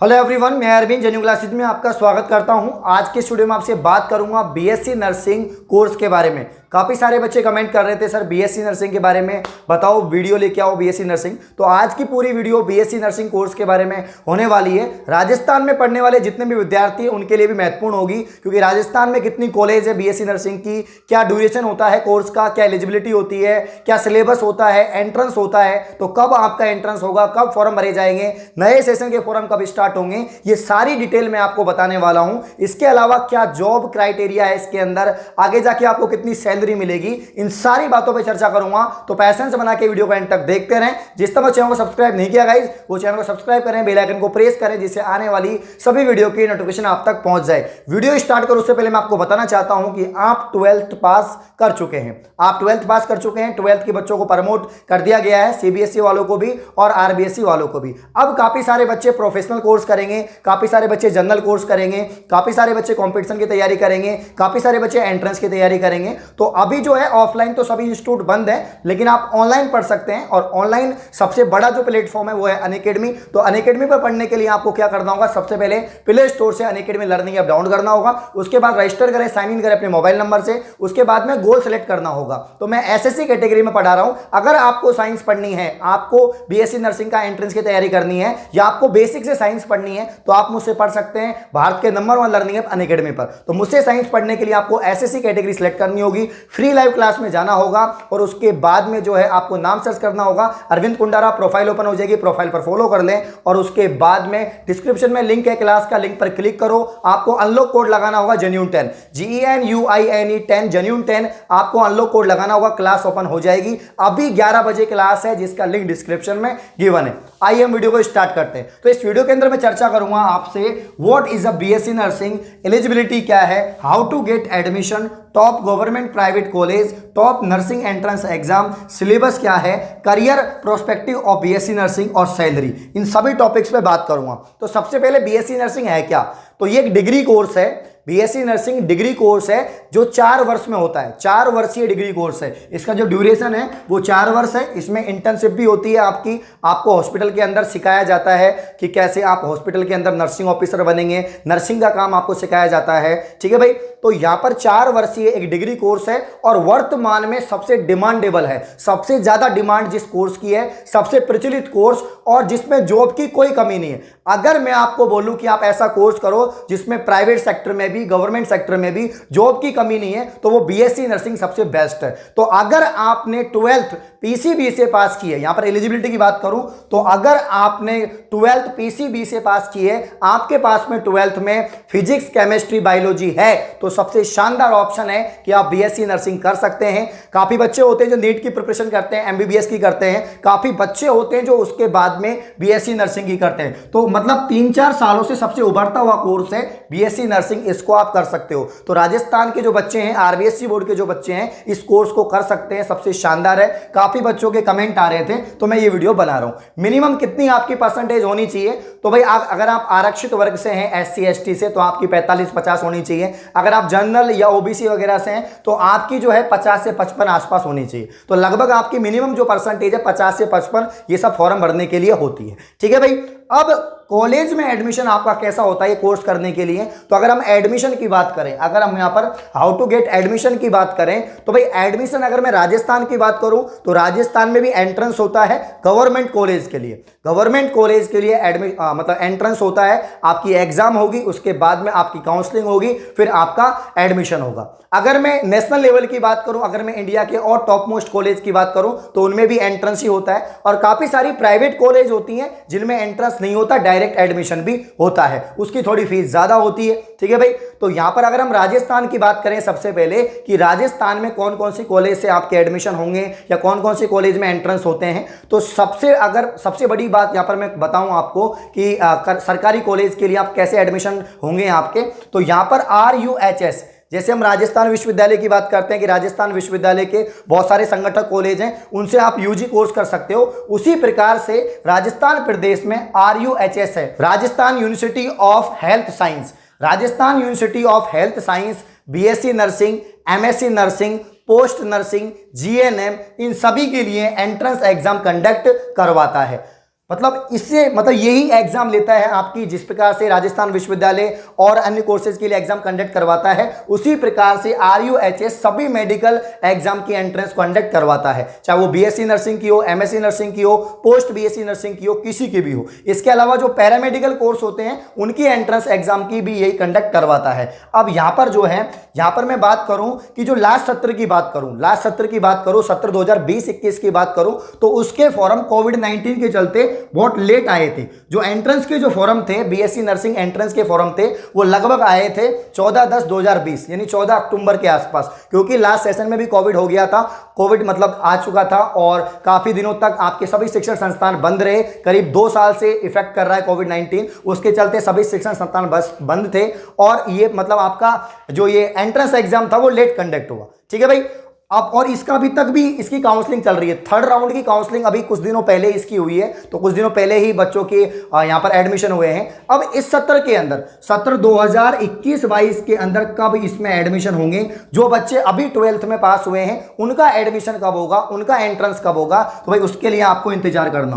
Hello everyone, मैं Arvind जेन्यू classes में आपका स्वागत करता हूं। आज के स्टूडियो में आपसे बात करूंगा बीएससी नर्सिंग कोर्स के बारे में। काफ़ी सारे बच्चे कमेंट कर रहे थे सर बीएससी नर्सिंग के बारे में बताओ, वीडियो लेके आओ बीएससी नर्सिंग। तो आज की पूरी वीडियो बीएससी नर्सिंग कोर्स के बारे में होने वाली है। राजस्थान में पढ़ने वाले जितने भी विद्यार्थी हैं उनके लिए भी महत्वपूर्ण होगी, क्योंकि राजस्थान में कितनी कॉलेज है बीएससी नर्सिंग की, क्या ड्यूरेशन होता है कोर्स का, क्या एलिजिबिलिटी होती है, क्या सिलेबस होता है, एंट्रेंस होता है, तो कब आपका एंट्रेंस होगा, कब फॉर्म भरे जाएंगे, नए सेशन के फॉर्म कब स्टार्ट होंगे, ये सारी डिटेल मैं आपको बताने वाला हूं। इसके अलावा क्या जॉब क्राइटेरिया है इसके अंदर, आगे जाके आपको कितनी सैलरी मिलेगी, इन सारी बातों पे चर्चा करूंगा। तो पैशन से बना के वीडियो को एंड तक देखते रहें। जिस तरह चैनल को सब्सक्राइब नहीं किया गाइस, वो चैनल को सब्सक्राइब करें, बेल आइकन को प्रेस करें, जिससे आने वाली सभी वीडियो की नोटिफिकेशन आप तक पहुंच जाए। वीडियो स्टार्ट करो उससे पहले मैं आपको बताना चाहता हूं कि आप 12th पास कर चुके हैं, आप 12th पास कर चुके हैं। 12th के बच्चों को प्रमोट कर दिया गया है, सीबीएसई वालों को भी और आरबीएसई वालों को भी। अब काफी सारे बच्चे प्रोफेशनल कोर्स करेंगे, काफी सारे बच्चे जनरल कोर्स करेंगे, काफी सारे बच्चे कंपटीशन की तैयारी करेंगे, काफी सारे बच्चे एंट्रेंस की तैयारी करेंगे। तो अभी जो है ऑफलाइन तो सभी इंस्टीट्यूट बंद है, लेकिन आप ऑनलाइन पढ़ सकते हैं। और ऑनलाइन सबसे बड़ा जो प्लेटफॉर्म है वो है अनअकैडमी। तो अनअकैडमी पर पढ़ने के लिए आपको क्या करना होगा, सबसे पहले प्ले स्टोर से अनअकैडमी लर्निंग ऐप डाउनलोड करना होगा। उसके बाद रजिस्टर करें, साइन इन करें अपने मोबाइल नंबर से। उसके बाद में गोल सेलेक्ट करना होगा। तो मैं एसएससी कैटेगरी में पढ़ा रहा हूं। अगर आपको साइंस पढ़नी है, आपको बीएससी नर्सिंग का एंट्रेंस की तैयारी करनी है, या आपको बेसिक से साइंस पढ़नी है, तो आप मुझसे पढ़ सकते हैं भारत के नंबर 1 लर्निंग ऐप अनअकैडमी पर। तो मुझसे साइंस पढ़ने के लिए आपको एसएससी कैटेगरी सिलेक्ट करनी होगी, फ्री लाइव क्लास में जाना होगा, और उसके बाद में जो है आपको नाम सर्च करना होगा, अरविंद कुंडारा, प्रोफाइल ओपन हो जाएगी, प्रोफाइल पर फॉलो कर लें। और उसके बाद में डिस्क्रिप्शन में लिंक है क्लास का, लिंक पर क्लिक करो। आपको अनलॉक कोड लगाना होगा जेन्युइन 10, GENUINE 10, जेन्युइन 10 आपको अनलॉक कोड लगाना होगा। क्लास ओपन हो जाएगी। अभी 11 बजे क्लास है, जिसका लिंक डिस्क्रिप्शन में गिवन है। आइए हम वीडियो को स्टार्ट करते हैं। तो इस वीडियो के अंदर मैं चर्चा करूंगा आपसे what is a BSc nursing, eligibility क्या है, how to get admission, top government private college, top nursing entrance exam, syllabus क्या है, career prospective of BSc nursing और सैलरी, इन सभी टॉपिक्स पे बात करूंगा। तो सबसे पहले बीएससी नर्सिंग है क्या, तो ये एक डिग्री कोर्स है। बीएससी नर्सिंग डिग्री कोर्स है जो 4 वर्ष में होता है, 4 वर्षीय डिग्री कोर्स है। इसका जो ड्यूरेशन है वो 4 वर्ष है। इसमें इंटर्नशिप भी होती है आपकी, आपको हॉस्पिटल के अंदर सिखाया जाता है कि कैसे आप हॉस्पिटल के अंदर नर्सिंग ऑफिसर बनेंगे, नर्सिंग का काम आपको सिखाया जाता है। ठीक है भाई, तो यहां पर 4 वर्षीय एक डिग्री कोर्स है, और वर्तमान में सबसे डिमांडेबल है, सबसे ज्यादा डिमांड जिस कोर्स की है, सबसे प्रचलित कोर्स, और जिसमें जॉब की कोई कमी नहीं है। अगर मैं आपको बोलूं कि आप ऐसा कोर्स करो जिसमें प्राइवेट सेक्टर में भी, गवर्नमेंट सेक्टर में भी जॉब की कमी नहीं है, तो वो बीएससी नर्सिंग सबसे बेस्ट है। तो अगर आपने 12th पीसीबी से पास की है, यहां पर एलिजिबिलिटी की बात करूं तो अगर आपने 12th पीसीबी से पास की है, आपके पास में 12th में फिजिक्स, केमिस्ट्री, बायोलॉजी है, तो सबसे शानदार ऑप्शन है कि आप बीएससी नर्सिंग कर सकते हैं। काफी बच्चे होते हैं जो नीट की प्रिपरेशन करते हैं, एमबीबीएस की करते हैं, काफी बच्चे होते हैं जो उसके बाद में बीएससी नर्सिंग की करते हैं। तो मतलब 3-4 सालों से सबसे उभरता हुआ कोर्स है बीएससी नर्सिंग, इसको आप कर सकते हो। तो राजस्थान के जो बच्चे हैं, आरबीएससी बोर्ड के जो बच्चे हैं, इस कोर्स को कर सकते हैं, सबसे शानदार है। काफी बच्चों के कमेंट आ रहे थे, तो मैं ये वीडियो बना रहा हूं। मिनिमम कितनी आपकी परसेंटेज होनी चाहिए, तो भाई अगर आप आरक्षित वर्ग से हैं, एससी एसटी से, तो आपकी 45-50 होनी चाहिए। अगर आप जनरल या ओबीसी वगैरह से हैं तो आपकी जो है 50 से 55 आसपास होनी चाहिए। तो लगभग आपकी मिनिमम जो परसेंटेज है 50 से 55, ये सब फॉर्म भरने के लिए होती है। ठीक है भाई, अब कॉलेज में एडमिशन आपका कैसा होता है ये कोर्स करने के लिए, तो अगर हम एडमिशन की बात करें, अगर हम यहां पर हाउ टू गेट एडमिशन की बात करें, तो भाई एडमिशन अगर मैं राजस्थान की बात करूं तो राजस्थान में भी एंट्रेंस होता है गवर्नमेंट कॉलेज के लिए। गवर्नमेंट कॉलेज के लिए मतलब एंट्रेंस होता है, आपकी एग्जाम होगी, उसके बाद में आपकी काउंसलिंग होगी, फिर आपका एडमिशन होगा। अगर मैं नेशनल लेवल की बात करूं, अगर मैं इंडिया के और टॉप मोस्ट कॉलेज की बात करूं, तो उनमें भी एंट्रेंस ही होता है। और काफी सारी प्राइवेट कॉलेज होती हैं जिनमें एंट्रेंस नहीं होता, डायरेक्ट एडमिशन भी होता है, उसकी थोड़ी फीस ज्यादा होती है। ठीक है भाई, तो यहां पर अगर हम राजस्थान की बात करें सबसे पहले कि राजस्थान में कौन कौन सी कॉलेज से आपके एडमिशन होंगे या कौन कौन सी कॉलेज में एंट्रेंस होते हैं, तो सबसे बड़ी बात यहां पर मैं बताऊं आपको कि सरकारी कॉलेज के लिए आप कैसे एडमिशन होंगे आपके, तो यहां पर RUHS, जैसे हम राजस्थान विश्वविद्यालय की बात करते हैं कि राजस्थान विश्वविद्यालय के बहुत सारे संगठक कॉलेज हैं, उनसे आप यूजी कोर्स कर सकते हो। उसी प्रकार से राजस्थान प्रदेश में RUHS है, Rajasthan university of health science, Rajasthan university of health science BSc nursing, MSc nursing, post nursing, GNM, इन सभी के लिए एंट्रेंस एग्जाम कंडक्ट करवाता है। मतलब इससे मतलब यही एग्जाम लेता है आपकी, जिस प्रकार से राजस्थान विश्वविद्यालय और अन्य कोर्सेज के लिए एग्जाम कंडक्ट करवाता है, उसी प्रकार से RUHS सभी मेडिकल एग्जाम की एंट्रेंस कंडक्ट करवाता है, चाहे वो BSc नर्सिंग की हो, MSc नर्सिंग की हो, पोस्ट BSc नर्सिंग की हो, किसी की भी हो। इसके अलावा जो पैरामेडिकल कोर्स होते हैं उनकी एंट्रेंस एग्जाम की भी यही कंडक्ट करवाता है। अब यहाँ पर जो है, यहाँ पर मैं बात करूं कि जो लास्ट सत्र की बात करूं, सत्र 2020-21 की बात करूं, तो उसके फॉर्म कोविड-19 के चलते बहुत लेट आए थे। जो एंट्रेंस के जो फॉर्म थे, BSc नर्सिंग एंट्रेंस के फॉर्म थे, वो लगभग आए थे 14/10/2020 यानी 14 अक्टूबर के आसपास, क्योंकि लास्ट सेशन में भी कोविड हो गया था। कोविड मतलब आ चुका था और काफी दिनों तक आपके सभी शिक्षण संस्थान बंद रहे। करीब 2 साल से इफेक्ट कर रहा है कोविड-19, उसके चलते सभी शिक्षण संस्थान बस बंद थे और ये मतलब आपका जो ये एंट्रेंस एग्जाम था वो लेट कंडक्ट हुआ। ठीक है भाई। अब और इसका अभी तक भी इसकी काउंसलिंग चल रही है। थर्ड राउंड की काउंसलिंग अभी कुछ दिनों पहले इसकी हुई है, तो कुछ दिनों पहले ही बच्चों के यहाँ पर एडमिशन हुए हैं। अब इस सत्र के अंदर, सत्र 2021-22 के अंदर कब इसमें एडमिशन होंगे, जो बच्चे अभी 12th में पास हुए हैं उनका एडमिशन कब होगा, उनका एंट्रेंस कब होगा, तो भाई उसके लिए आपको इंतजार करना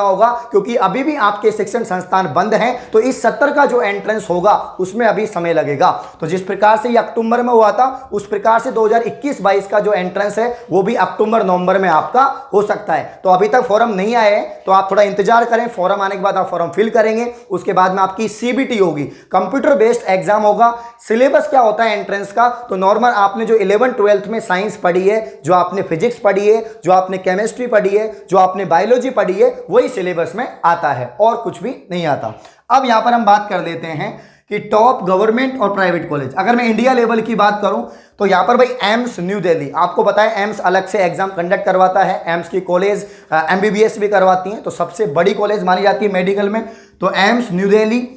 होगा। क्योंकि अभी भी आपके शिक्षण संस्थान बंद हैं, तो इस सत्र का जो एंट्रेंस होगा उसमें अभी समय लगेगा। तो जिस प्रकार से ये अक्टूबर में हुआ था, उस प्रकार से 2021-22 का जो एंट्रेंस है वो भी अक्टूबर-नवंबर में आपका हो सकता है। तो अभी तक फॉर्म नहीं आए हैं, तो आप थोड़ा इंतजार करें। फॉर्म आने के बाद आप फॉर्म फिल करेंगे, उसके बाद में आपकी CBT होगी, कंप्यूटर बेस्ड एग्जाम होगा। सिलेबस क्या होता है एंट्रेंस का, तो नॉर्मल आपने जो 11th-12th में साइंस पढ़ी है, जो आपने फिजिक्स पढ़ी है, जो आपने केमिस्ट्री पढ़ी है, जो आपने बायोलॉजी पढ़ी है, वही सिलेबस में आता है और कुछ भी नहीं आता। अब यहां पर हम बात कर लेते हैं कि टॉप गवर्नमेंट और प्राइवेट कॉलेज। अगर मैं इंडिया लेवल की बात करूं तो यहां पर भाई एम्स न्यू दिल्ली, आपको पता है एम्स अलग से एग्जाम कंडक्ट करवाता है। एम्स की कॉलेज MBBS भी करवाती हैं, तो सबसे बड़ी कॉलेज मानी जाती है मेडिकल में। तो AIIMS new Delhi,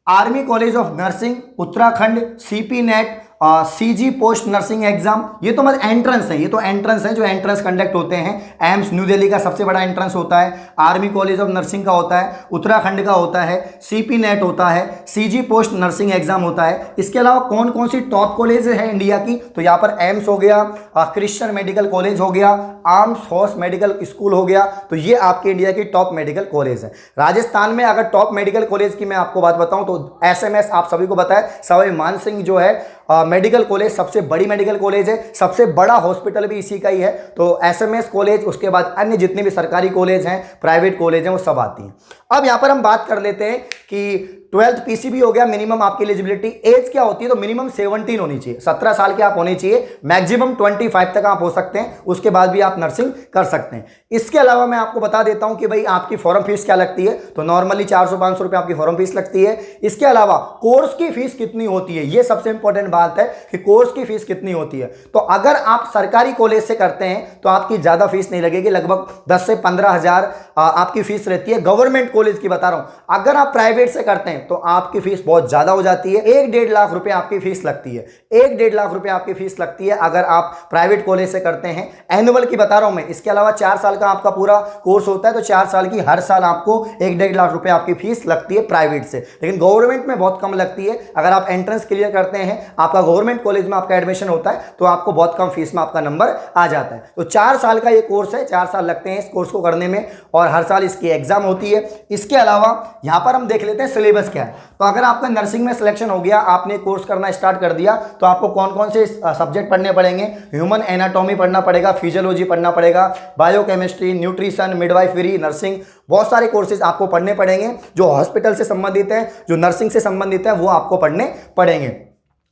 army college of nursing Uttarakhand, CP net, CG post nursing exam, ये तो मतलब एंट्रेंस है, ये तो एंट्रेंस है जो एंट्रेंस कंडक्ट होते हैं। एम्स न्यू दिल्ली का सबसे बड़ा एंट्रेंस होता है, आर्मी कॉलेज ऑफ नर्सिंग का होता है, उत्तराखंड का होता है, CP नेट होता है, CG पोस्ट नर्सिंग एग्जाम होता है। इसके अलावा कौन कौन सी टॉप कॉलेज है इंडिया की, तो यहाँ पर एम्स हो गया, क्रिश्चियन मेडिकल कॉलेज हो गया, आर्म्स फोर्स मेडिकल स्कूल हो गया। तो ये आपके इंडिया की टॉप मेडिकल कॉलेज है। राजस्थान में अगर टॉप मेडिकल कॉलेज की मैं आपको बात बताऊं तो SMS, आप सभी को पता है, सवाई मानसिंह जो है मेडिकल कॉलेज सबसे बड़ी मेडिकल कॉलेज है, सबसे बड़ा हॉस्पिटल भी इसी का ही है। तो SMS कॉलेज, उसके बाद अन्य जितने भी सरकारी कॉलेज हैं, प्राइवेट कॉलेज हैं, वो सब आती हैं। अब यहाँ पर हम बात कर लेते हैं कि 12th PCB हो गया, मिनिमम आपकी एलिजिबिलिटी एज क्या होती है, तो मिनिमम 17 होनी चाहिए, 17 साल के आप होने चाहिए, मैक्सिमम 25 तक आप हो सकते हैं, उसके बाद भी आप नर्सिंग कर सकते हैं। इसके अलावा मैं आपको बता देता हूं कि भाई आपकी फॉर्म फीस क्या लगती है, तो नॉर्मली 400-500 रुपये आपकी फॉर्म फीस लगती है। इसके अलावा कोर्स की फीस कितनी होती है, ये सबसे इंपॉर्टेंट बात है कि कोर्स की फीस कितनी होती है। तो अगर आप सरकारी कॉलेज से करते हैं तो आपकी ज्यादा फीस नहीं लगेगी, लगभग 10 से 15 हजार आपकी फीस रहती है। गवर्नमेंट कॉलेज की बता रहा हूं। अगर आप प्राइवेट से करते हैं तो आपकी फीस बहुत ज्यादा हो जाती है, 1-1.5 लाख रुपए आपकी फीस लगती है, 1-1.5 लाख रुपए आपकी फीस लगती है अगर आप प्राइवेट कॉलेज से करते हैं। एनुअल की बता रहा हूं मैं। इसके अलावा 4 साल का आपका पूरा कोर्स होता है, तो 4 साल की हर साल आपको 1-1.5 लाख रुपए आपकी फीस लगती है प्राइवेट से, लेकिन गवर्नमेंट में बहुत कम लगती है। अगर आप एंट्रेंस क्लियर करते हैं, आपका गवर्नमेंट कॉलेज में आपका एडमिशन होता है, तो आपको बहुत कम फीस में आपका नंबर आ जाता है। तो 4 साल का ये कोर्स है, 4 साल लगते हैं इस कोर्स को करने में और हर साल इसकी एग्जाम होती है। इसके अलावा यहां पर हम देख लेते हैं सिलेबस क्या है। तो अगर आपका नर्सिंग में सिलेक्शन हो गया, आपने कोर्स करना स्टार्ट कर दिया, तो आपको कौन कौन से सब्जेक्ट पढ़ने पड़ेंगे, ह्यूमन एनाटॉमी पढ़ना पड़ेगा, फिजियोलॉजी पढ़ना पड़ेगा, बायोकेमिस्ट्री, न्यूट्रिशन, मिडवाइफरी, नर्सिंग, बहुत सारे कोर्सेज आपको पढ़ने पड़ेंगे जो हॉस्पिटल से संबंधित है, जो नर्सिंग से संबंधित है, वो आपको पढ़ने पड़ेंगे।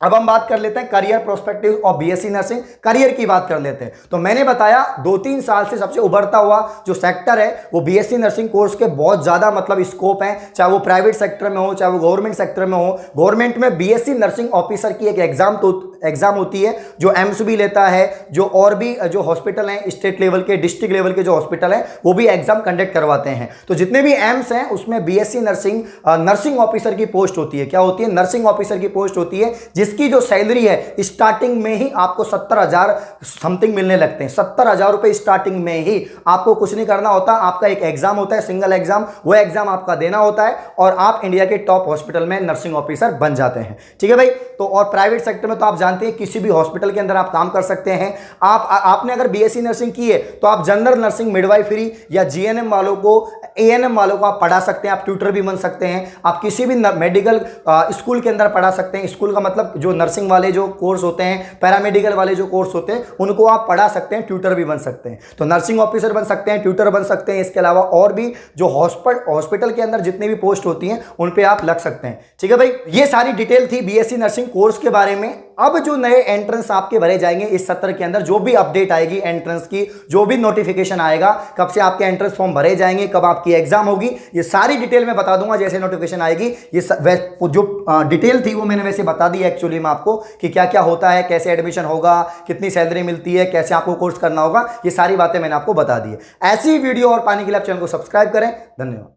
अब हम बात कर लेते हैं करियर प्रोस्पेक्टिव और BSc नर्सिंग, करियर की बात कर लेते हैं। तो मैंने बताया 2-3 साल से सबसे उभरता हुआ जो सेक्टर है वो BSc नर्सिंग कोर्स के बहुत ज़्यादा मतलब स्कोप है, चाहे वो प्राइवेट सेक्टर में हो, चाहे वो गवर्नमेंट सेक्टर में हो। गवर्नमेंट में BSc नर्सिंग ऑफिसर की एक एग्जाम होती है जो एम्स भी लेता है, जो और भी जो हॉस्पिटल हैं स्टेट लेवल के, डिस्ट्रिक्ट लेवल के जो हॉस्पिटल हैं, वो भी एग्जाम कंडक्ट करवाते हैं। तो जितने भी एम्स हैं उसमें BSc नर्सिंग ऑफिसर की पोस्ट होती है। क्या होती है? नर्सिंग ऑफिसर की पोस्ट होती है, जिस जिसकी जो सैलरी है स्टार्टिंग में ही आपको 70,000 समथिंग मिलने लगते हैं। 70,000 रुपए स्टार्टिंग में ही। आपको कुछ नहीं करना होता, आपका एक एग्जाम होता है, सिंगल एग्जाम, वो एग्जाम आपका देना होता है और आप इंडिया के टॉप हॉस्पिटल में नर्सिंग ऑफिसर बन जाते हैं। ठीक है भाई। तो और प्राइवेट सेक्टर में तो आप जानते हैं किसी भी हॉस्पिटल के अंदर आप काम कर सकते हैं। आपने अगर बीएससी नर्सिंग की है तो आप जनरल नर्सिंग, मिडवाइफरी या जीएनएम वालों को, एएनएम वालों को आप पढ़ा सकते हैं, आप ट्यूटर भी बन सकते हैं। आप किसी भी मेडिकल स्कूल के अंदर पढ़ा सकते हैं। स्कूल का मतलब जो नर्सिंग वाले जो कोर्स होते हैं, पैरामेडिकल वाले जो कोर्स होते हैं, उनको आप पढ़ा सकते हैं, ट्यूटर भी बन सकते हैं। तो नर्सिंग ऑफिसर बन सकते हैं, ट्यूटर बन सकते हैं। इसके अलावा और भी जो हॉस्पिटल के अंदर जितने भी पोस्ट होती हैं उन पे आप लग सकते हैं। ठीक है भाई। ये सारी डिटेल थी बीएससी नर्सिंग कोर्स के बारे में। अब जो नए एंट्रेंस आपके भरे जाएंगे इस सत्र के अंदर, जो भी अपडेट आएगी एंट्रेंस की, जो भी नोटिफिकेशन आएगा, कब से आपके एंट्रेंस फॉर्म भरे जाएंगे, कब आपकी एग्जाम होगी, ये सारी डिटेल में बता दूंगा जैसे नोटिफिकेशन आएगी। ये जो डिटेल थी वो मैंने वैसे बता दी एक्चुअली में आपको कि क्या क्या होता है, कैसे एडमिशन होगा, कितनी सैलरी मिलती है, कैसे आपको कोर्स करना होगा, ये सारी बातें मैंने आपको बता दी है। ऐसी वीडियो और पाने के लिए आप चैनल को सब्सक्राइब करें। धन्यवाद।